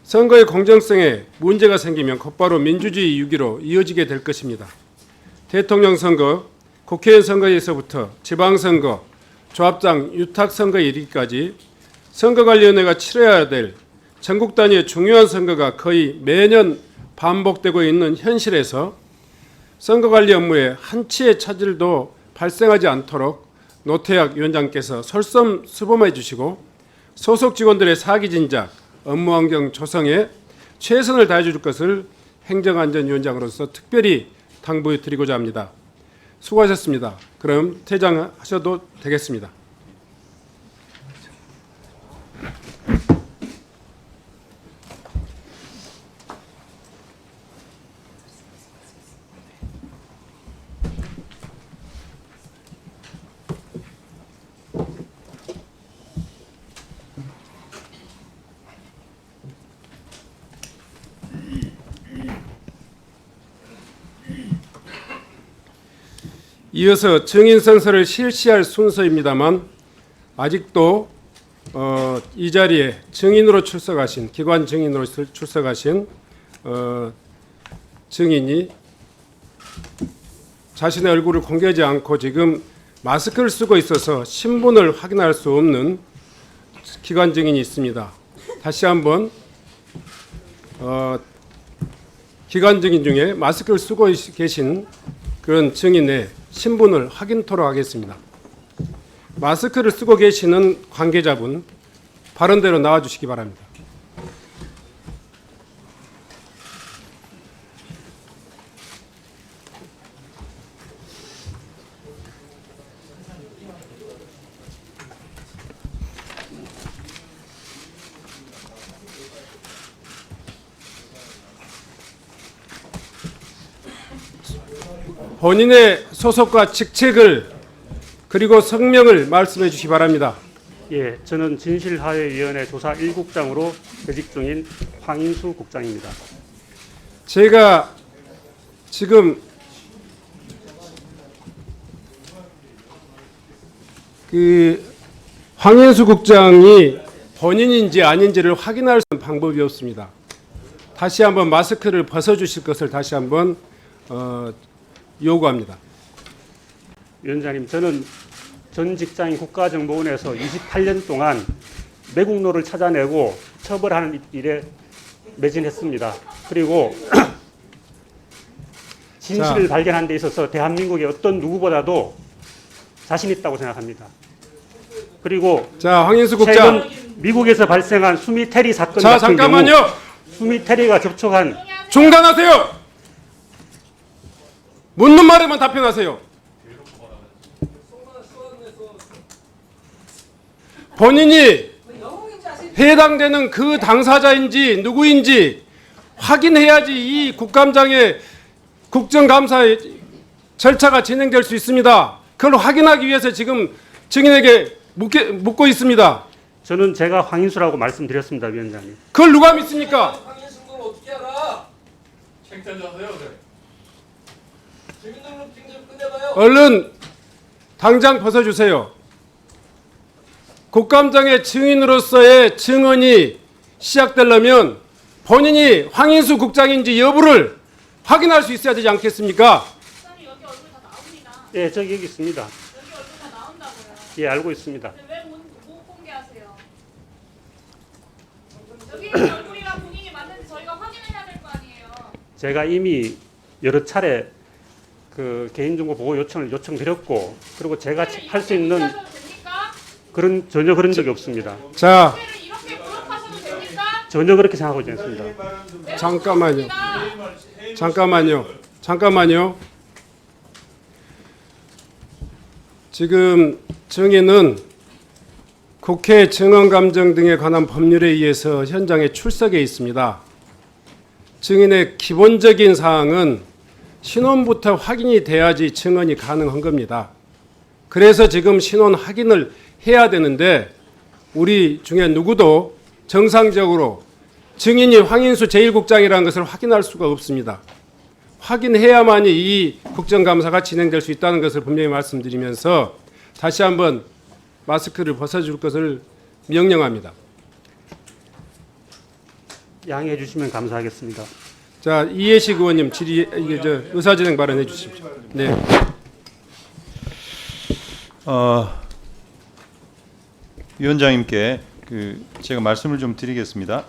선거의 공정성에 문제가 생기면 곧바로 민주주의 유기로 이어지게 될 것입니다. 대통령 선거, 국회의원 선거에서부터 지방선거, 조합장 유탁선거에 이르기까지 선거관리위원회가 치러야 될 전국 단위의 중요한 선거가 거의 매년 반복되고 있는 현실에서 선거관리 업무에 한치의 차질도 발생하지 않도록 노태학 위원장께서 솔선수범해 주시고 소속 직원들의 사기 진작, 업무 환경 조성에 최선을 다해 줄 것을 행정안전위원장으로서 특별히 당부해 드리고자 합니다. 수고하셨습니다. 그럼 퇴장하셔도 되겠습니다. 이어서 증인 선서를 실시할 순서입니다만 아직도 이 자리에 증인으로 출석하신 기관 증인으로 출석하신 증인이 자신의 얼굴을 공개하지 않고 지금 마스크를 쓰고 있어서 신분을 확인할 수 없는 기관 증인이 있습니다. 다시 한번 기관 증인 중에 마스크를 쓰고 계신 그런 증인의 신분을 확인토록 하겠습니다. 마스크를 쓰고 계시는 관계자분 발언대로 나와주시기 바랍니다. 본인의 소속과 직책을 그리고 성명을 말씀해 주시기 바랍니다. 예, 저는 진실화해위원회 조사 1국장으로 재직 중인 황인수 국장입니다. 제가 지금 황인수 국장이 본인인지 아닌지를 확인할 수 있는 방법이 없습니다. 다시 한번 마스크를 벗어주실 것을 다시 한번 요구합니다. 위원장님, 저는 전 직장인 국가정보원에서 28년 동안 매국노를 찾아내고 처벌하는 일에 매진했습니다. 그리고 진실을 발견하는 데 있어서 대한민국의 어떤 누구보다도 자신 있다고 생각합니다. 그리고 황인수 국장, 최근 미국에서 발생한 수미 테리 사건 같은 잠깐만요. 경우 수미 테리가 접촉한 중단하세요. 묻는 말에만 답변하세요. 본인이 해당되는 그 당사자인지 누구인지 확인해야지 이 국감장의 국정감사의 절차가 진행될 수 있습니다. 그걸 확인하기 위해서 지금 증인에게 묻고 있습니다. 저는 제가 황인수라고 말씀드렸습니다, 위원장님. 그걸 누가 믿습니까? 황인수는 어떻게 알아? 책자자세요, 증인등록 증정 끝내봐요. 얼른 당장 벗어주세요. 국감장의 증인으로서의 증언이 시작되려면 본인이 황인수 국장인지 여부를 확인할 수 있어야 되지 않겠습니까? 여기 얼굴 다 나옵니다. 예, 여기 있습니다. 여기 얼굴 다 나온다고요. 예, 알고 있습니다. 근데 왜 못 공개하세요? 여기 있는 얼굴이랑 본인이 맞는지 저희가 확인해야 될 거 아니에요. 제가 이미 여러 차례 그 개인정보 보호 요청을 요청드렸고, 그리고 제가 할 수 있는 하셔도 됩니까? 전혀 그런 적이 없습니다. 자, 이렇게 구속하셔도 됩니까? 전혀 그렇게 생각하고 있지 않습니다. 잠깐만요. 지금 증인은 국회 증언감정 등에 관한 법률에 의해서 현장에 출석해 있습니다. 증인의 기본적인 사항은 신원부터 확인이 돼야지 증언이 가능한 겁니다. 그래서 지금 신원 확인을 해야 되는데 우리 중에 누구도 정상적으로 증인이 황인수 제1국장이라는 것을 확인할 수가 없습니다. 확인해야만이 이 국정감사가 진행될 수 있다는 것을 분명히 말씀드리면서 다시 한번 마스크를 벗어줄 것을 명령합니다. 양해해 주시면 감사하겠습니다. 자, 이해식 의원님 의사진행 발언해 주십시오. 네. 위원장님께 제가 말씀을 좀 드리겠습니다.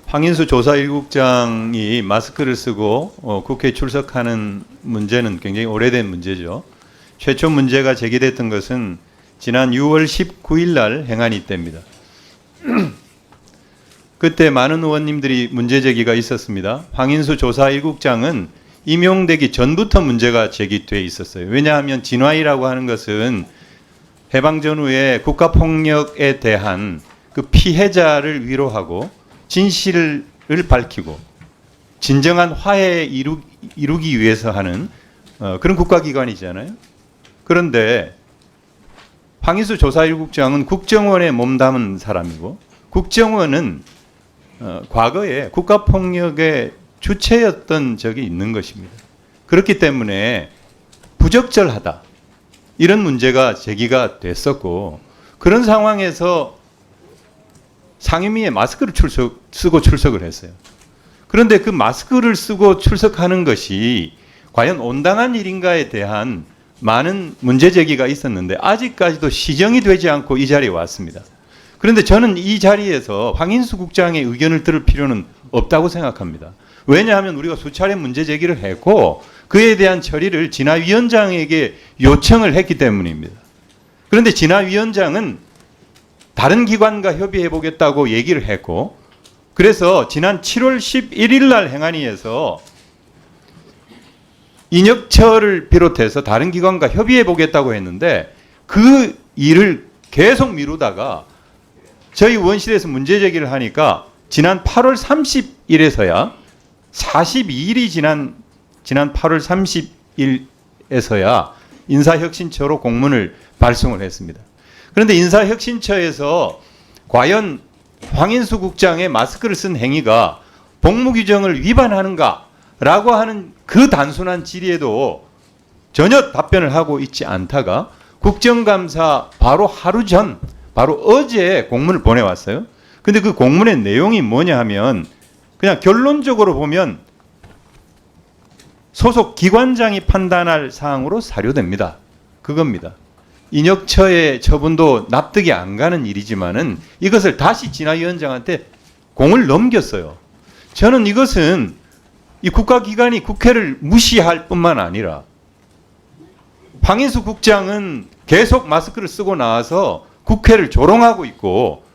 황인수 조사 1국장이 마스크를 쓰고 국회에 출석하는 문제는 굉장히 오래된 문제죠. 최초 문제가 제기됐던 것은 지난 6월 19일 날 행안위 때입니다. 그때 많은 의원님들이 문제 제기가 있었습니다. 황인수 조사 1국장은 임용되기 전부터 문제가 제기돼 있었어요. 왜냐하면 진화위라고 하는 것은 해방 전후에 국가폭력에 대한 그 피해자를 위로하고 진실을 밝히고 진정한 화해 이루기 위해서 하는 그런 국가기관이잖아요. 그런데 황인수 조사 1국장은 국정원에 몸담은 사람이고 국정원은 과거에 국가폭력의 주체였던 적이 있는 것입니다. 그렇기 때문에 부적절하다. 이런 문제가 제기가 됐었고 그런 상황에서 상임위에 마스크를 쓰고 출석을 했어요. 그런데 그 마스크를 쓰고 출석하는 것이 과연 온당한 일인가에 대한 많은 문제 제기가 있었는데 아직까지도 시정이 되지 않고 이 자리에 왔습니다. 그런데 저는 이 자리에서 황인수 국장의 의견을 들을 필요는 없다고 생각합니다. 왜냐하면 우리가 수차례 문제 제기를 했고 그에 대한 처리를 진화위원장에게 요청을 했기 때문입니다. 그런데 진화위원장은 다른 기관과 협의해 보겠다고 얘기를 했고 그래서 지난 7월 11일 날 행안위에서 인혁처를 비롯해서 다른 기관과 협의해 보겠다고 했는데 그 일을 계속 미루다가 저희 의원실에서 문제 제기를 하니까 지난 8월 30일에서야 42일이 지난 8월 30일에서야 인사혁신처로 공문을 발송을 했습니다. 그런데 인사혁신처에서 과연 황인수 국장의 마스크를 쓴 행위가 복무규정을 위반하는가라고 하는 그 단순한 질의에도 전혀 답변을 하고 있지 않다가 국정감사 바로 하루 전, 바로 어제 공문을 보내왔어요. 근데 그 공문의 내용이 뭐냐 하면 그냥 결론적으로 보면 소속 기관장이 판단할 사항으로 사료됩니다. 그겁니다. 인혁처의 처분도 납득이 안 가는 일이지만은 이것을 다시 진화위원장한테 공을 넘겼어요. 저는 이것은 이 국가기관이 국회를 무시할 뿐만 아니라 황인수 국장은 계속 마스크를 쓰고 나와서 국회를 조롱하고 있고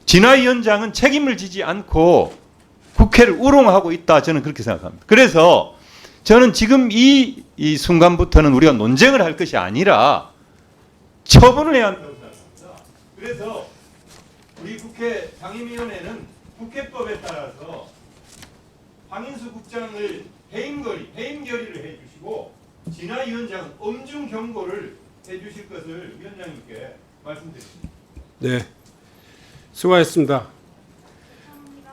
진화위원장은 책임을 지지 않고 국회를 우롱하고 있다. 저는 그렇게 생각합니다. 그래서 저는 지금 이 순간부터는 우리가 논쟁을 할 것이 아니라 처분을 해야 한다고 생각합니다. 그래서 우리 국회 상임위원회는 국회법에 따라서 황인수 국장을 해임 결의를 해주시고 진화위원장은 엄중 경고를 해주실 것을 위원장님께 말씀드립니다. 네, 수고하셨습니다.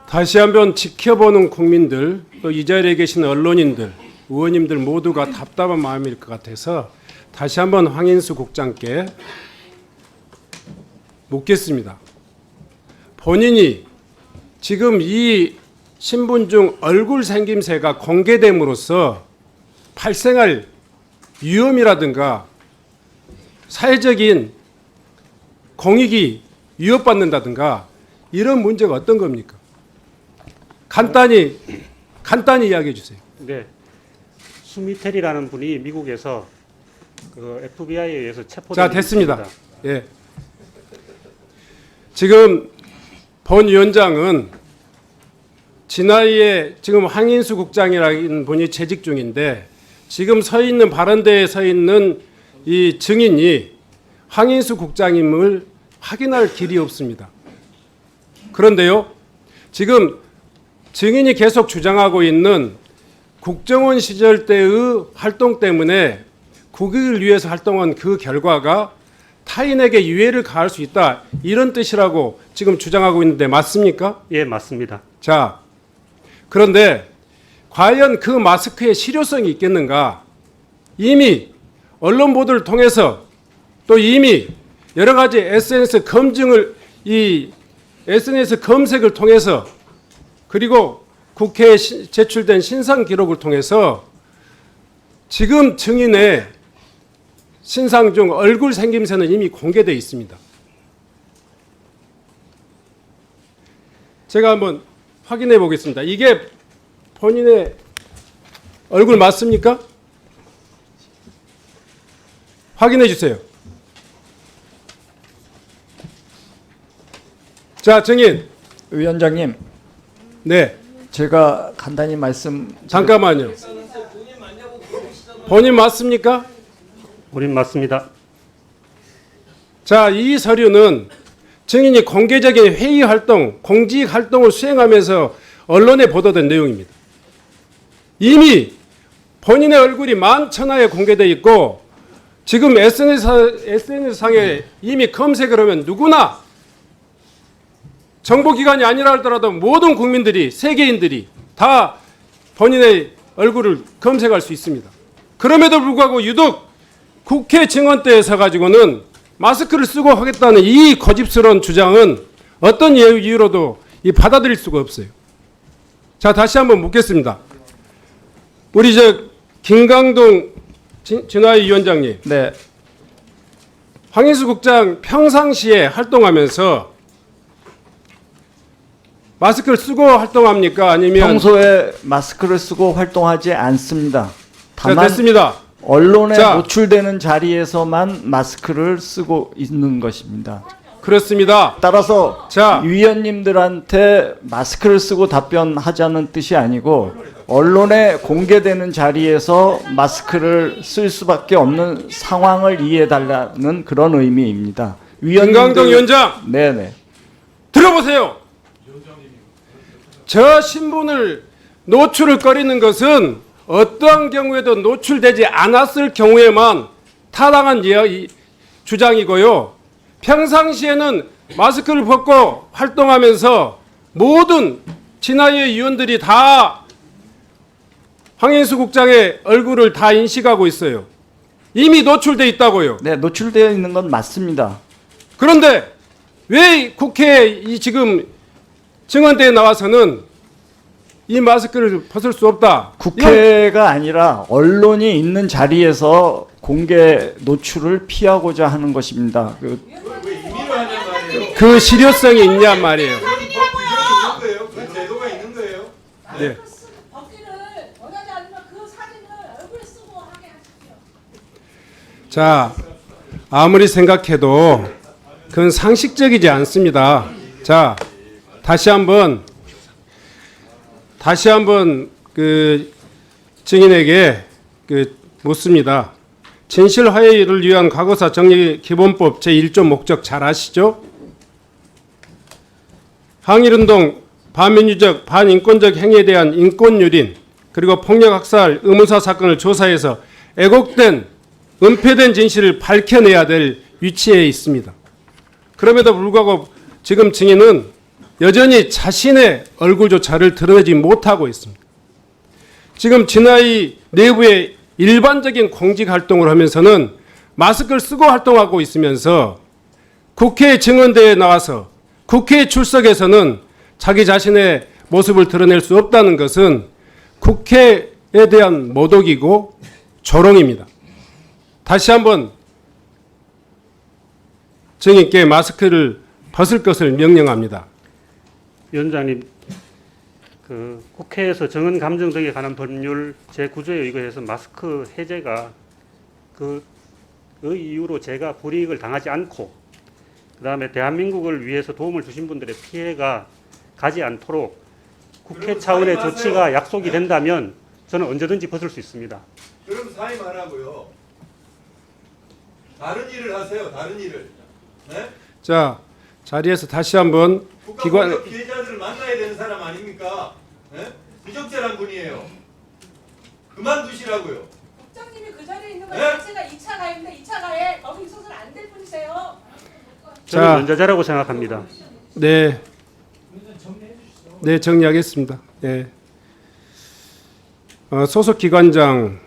다시 한번 지켜보는 국민들, 또 이 자리에 계신 언론인들, 의원님들 모두가 답답한 마음일 것 같아서 다시 한번 황인수 국장께 묻겠습니다. 본인이 지금 이 신분 중 얼굴 생김새가 공개됨으로써 발생할 위험이라든가 사회적인 공익이 위협받는다든가 이런 문제가 어떤 겁니까? 간단히 이야기해 주세요. 네, 수미텔이라는 분이 미국에서 그 FBI에 의해서 체포된 자, 됐습니다. 예. 지금 본 위원장은 진화위에 지금 황인수 국장이라는 분이 재직 중인데 지금 서 있는 발언대에 서 있는 이 증인이 황인수 국장임을 확인할 길이 없습니다. 그런데요, 지금 증인이 계속 주장하고 있는 국정원 시절 때의 활동 때문에 국익을 위해서 활동한 그 결과가 타인에게 유해를 가할 수 있다, 이런 뜻이라고 지금 주장하고 있는데 맞습니까? 예, 맞습니다. 자, 그런데 과연 그 마스크의 실효성이 있겠는가? 이미 언론 보도를 통해서 또 이미 여러 가지 SNS 검증을 SNS 검색을 통해서 그리고 국회에 제출된 신상 기록을 통해서 지금 증인의 신상 중 얼굴 생김새는 이미 공개되어 있습니다. 제가 한번 확인해 보겠습니다. 이게 본인의 얼굴 맞습니까? 확인해 주세요. 자, 증인. 위원장님, 네, 제가 간단히 말씀 잠깐만요. 본인 맞습니까? 본인 맞습니다. 자, 이 서류는 증인이 공개적인 회의 활동, 공직 활동을 수행하면서 언론에 보도된 내용입니다. 이미 본인의 얼굴이 만천하에 공개되어 있고 지금 SNS상에 이미 검색을 하면 누구나 정보기관이 아니라 하더라도 모든 국민들이, 세계인들이 다 본인의 얼굴을 검색할 수 있습니다. 그럼에도 불구하고 유독 국회 증언대에 서가지고는 마스크를 쓰고 하겠다는 이 고집스러운 주장은 어떤 이유로도 받아들일 수가 없어요. 자, 다시 한번 묻겠습니다. 우리 김강동 진화위 위원장님, 네, 황인수 국장 평상시에 활동하면서 마스크를 쓰고 활동합니까? 아니면 평소에 마스크를 쓰고 활동하지 않습니다. 자, 다만 됐습니다. 언론에 자. 노출되는 자리에서만 마스크를 쓰고 있는 것입니다. 그렇습니다. 따라서 자. 위원님들한테 마스크를 쓰고 답변하자는 뜻이 아니고 언론에 공개되는 자리에서 마스크를 쓸 수밖에 없는 상황을 이해해달라는 그런 의미입니다. 김강동 위원장, 네네. 들어보세요. 저 신분을 노출을 꺼리는 것은 어떠한 경우에도 노출되지 않았을 경우에만 타당한 주장이고요. 평상시에는 마스크를 벗고 활동하면서 모든 진화의 위원들이 다 황인수 국장의 얼굴을 다 인식하고 있어요. 이미 노출돼 있다고요. 네, 노출되어 있는 건 맞습니다. 그런데 왜 국회에 이 지금 증언대에 나와서는 이 마스크를 벗을 수 없다. 국회가 아니라 언론이 있는 자리에서 공개 노출을 피하고자 하는 것입니다. 그 실효성이 있냔 말이에요. 확인이라고요. 그 제도가 있는 거예요. 네. 벗기를 원하지 않으면 그 사진을 얼굴에 쓰고 하게 하십시오. 자, 아무리 생각해도 그건 상식적이지 않습니다. 자, 다시 한번 그 증인에게 묻습니다. 진실 화해를 위한 과거사 정리 기본법 제1조 목적 잘 아시죠? 항일운동, 반민주적, 반인권적 행위에 대한 인권유린, 그리고 폭력 학살, 의문사 사건을 조사해서 애곡된, 은폐된 진실을 밝혀내야 될 위치에 있습니다. 그럼에도 불구하고 지금 증인은 여전히 자신의 얼굴조차를 드러내지 못하고 있습니다. 지금 진화위 내부의 일반적인 공직 활동을 하면서는 마스크를 쓰고 활동하고 있으면서 국회 증언대에 나와서 국회에 출석해서는 자기 자신의 모습을 드러낼 수 없다는 것은 국회에 대한 모독이고 조롱입니다. 다시 한번 증인께 마스크를 벗을 것을 명령합니다. 위원장님, 그 국회에서 정언 감정 등에 관한 법률 제9조에 의거해서 마스크 해제가 그 이유로 제가 불이익을 당하지 않고 그다음에 대한민국을 위해서 도움을 주신 분들의 피해가 가지 않도록 국회 차원의 조치가 약속이 된다면 저는 언제든지 벗을 수 있습니다. 그럼 사임하라고요. 다른 일을 하세요. 다른 일을. 네? 자, 자리에서 다시 한번 국가법적 피해자들을 만나야 되는 사람 아닙니까? 네? 부적절한 분이에요. 그만두시라고요. 국장님이 그 자리에 있는 거 네? 자체가 2차 가해인데 2차 가해 거기 있어서는 안 될 분이세요. 저는 자. 연좌자라고 생각합니다. 네, 정리하겠습니다. 네. 소속 기관장,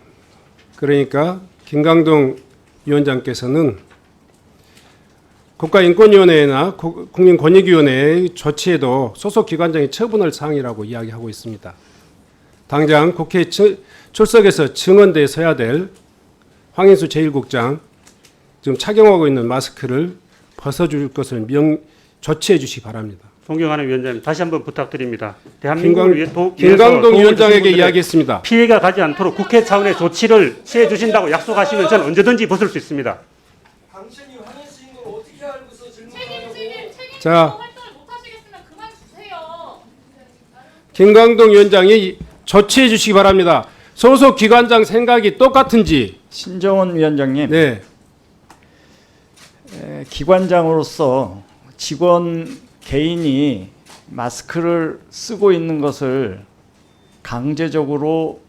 그러니까 김강동 위원장께서는 국가인권위원회나 국민권익위원회의 조치에도 소속 기관장이 처분할 사항이라고 이야기하고 있습니다. 당장 국회에 출석해서 증언대에 서야 될 황인수 제1국장 지금 착용하고 있는 마스크를 벗어줄 것을 조치해 주시기 바랍니다. 존경하는 위원장님, 다시 한번 부탁드립니다. 김강동 위원장에게 이야기했습니다. 피해가 가지 않도록 국회 차원의 조치를 취해 주신다고 약속하시면 저는 언제든지 벗을 수 있습니다. 당신이 황인수인 걸 어떻게 알고서 질문하냐고. 책임지고 자. 활동을 못 하시겠으면 그만 주세요. 김강동 위원장이 조치해 주시기 바랍니다. 소속 기관장 생각이 똑같은지. 신정원 위원장님, 네. 기관장으로서 직원 개인이 마스크를 쓰고 있는 것을 강제적으로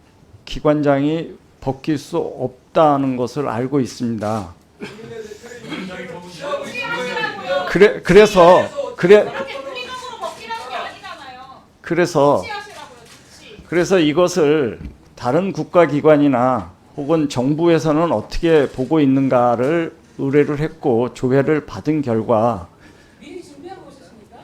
기관장이 벗길 수 없다는 것을 알고 있습니다. 그래서 그렇게 물리적으로 벗기라는 게 아니잖아요. 그래서 이것을 다른 국가기관이나 혹은 정부에서는 어떻게 보고 있는가를 의뢰를 했고 조회를 받은 결과 미리 준비하고 오셨습니까?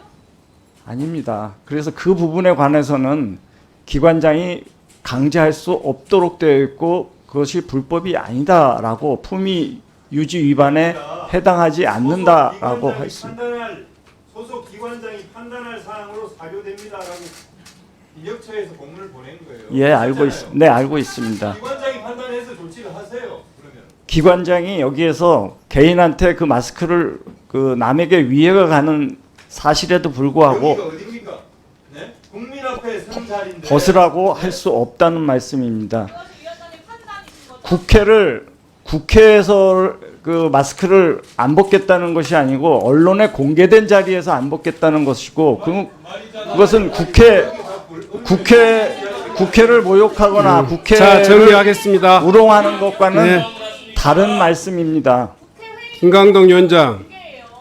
아닙니다. 그래서 그 부분에 관해서는 기관장이 강제할 수 없도록 되어 있고 그것이 불법이 아니다라고 품위 유지 위반에 해당하지 않는다라고 했습니다. 소속 기관장이 판단할 사항으로 사료됩니다라고 인력처에서 공문을 보낸 거예요. 예, 알고 있습니다. 기관장이 판단해서 조치를 하세요. 그러면 기관장이 여기에서 개인한테 그 마스크를 그 남에게 위해가 가는 사실에도 불구하고 여기가 어디입니까? 네? 국민 앞에 선 자리인데 벗으라고 할 수 없다는 말씀입니다. 그것이 위원장님 판단이신 거죠? 국회에서 그 마스크를 안 벗겠다는 것이 아니고 언론에 공개된 자리에서 안 벗겠다는 것이고 그것은 국회를 모욕하거나 자, 국회를 정리하겠습니다. 우롱하는 것과는 네. 다른 말씀입니다. 김강동 위원장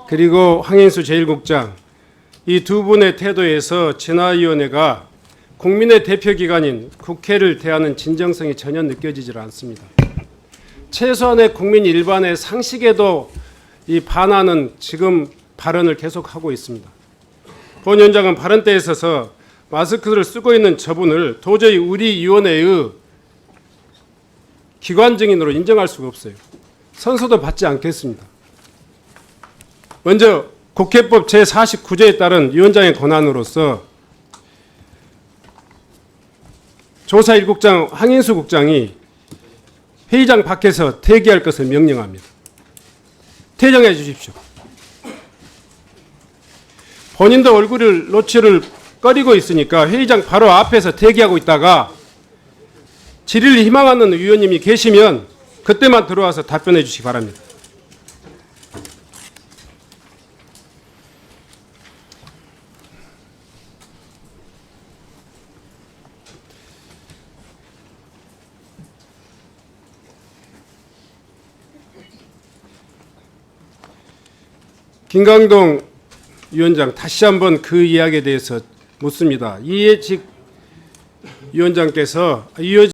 그리고 황인수 제1국장 이 두 분의 태도에서 진화위원회가 국민의 대표기관인 국회를 대하는 진정성이 전혀 느껴지질 않습니다. 최소한의 국민 일반의 상식에도 이 반하는 지금 발언을 계속하고 있습니다. 본 위원장은 발언 때에 있어서 마스크를 쓰고 있는 저분을 도저히 우리 위원회의 기관 증인으로 인정할 수가 없어요. 선서도 받지 않겠습니다. 먼저 국회법 제49조에 따른 위원장의 권한으로서 조사 1국장 황인수 국장이 회의장 밖에서 대기할 것을 명령합니다. 퇴장해 주십시오. 본인도 얼굴을 노출을 꺼리고 있으니까 회의장 바로 앞에서 대기하고 있다가 질의를 희망하는 위원님이 계시면 그때만 들어와서 답변해 주시기 바랍니다. 김강동 위원장 다시 한번 그 이야기에 대해서 묻습니다. 이해직 위원장께서